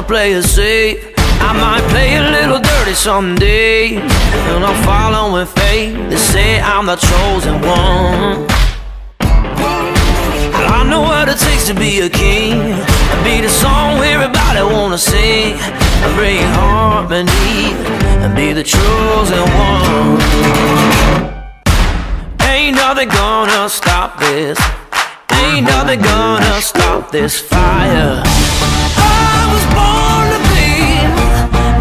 play it safe. I might play a little dirty someday, and I'll follow with fate. They say I'm the chosen one. I know what it takes to be a king, and be the song everybody wanna sing, and bring harmony, and be the chosen one. Ain't nothing gonna stop this. Ain't nothing gonna stop this fire. I was born to be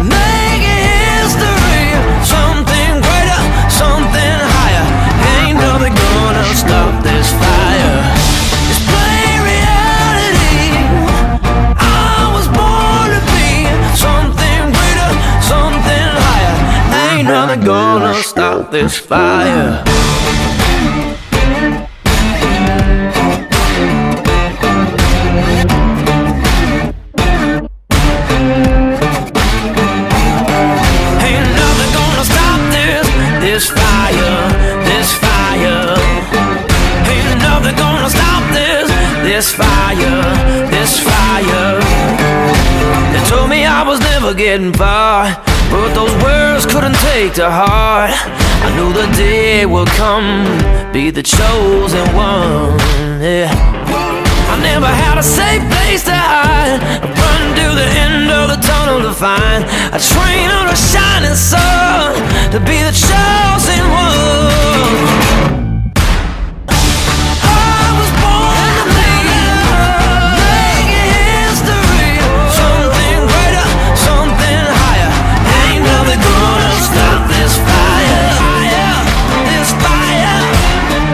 making history, something greater, something higher. Ain't nothing gonna stop this fire. It's plain reality. I was born to be something greater, something higher. Ain't nothing gonna stop this fire. This fire, this fire. Ain't nothing gonna stop this fire, this fire. They told me I was never getting far, but those words couldn't take to heart. I knew the day would come, be the chosen one, yeah. I never had a safe place to hide, run to the end of the tunnel to find a train on a shining sun, to be the chosen one. I was born to be making history, something greater, something higher. Ain't nothing gonna stop this fire, this fire.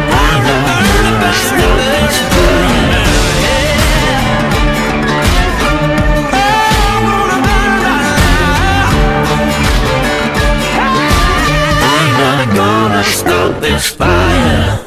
I'm the burn the best of this fire. Gonna stop this fire.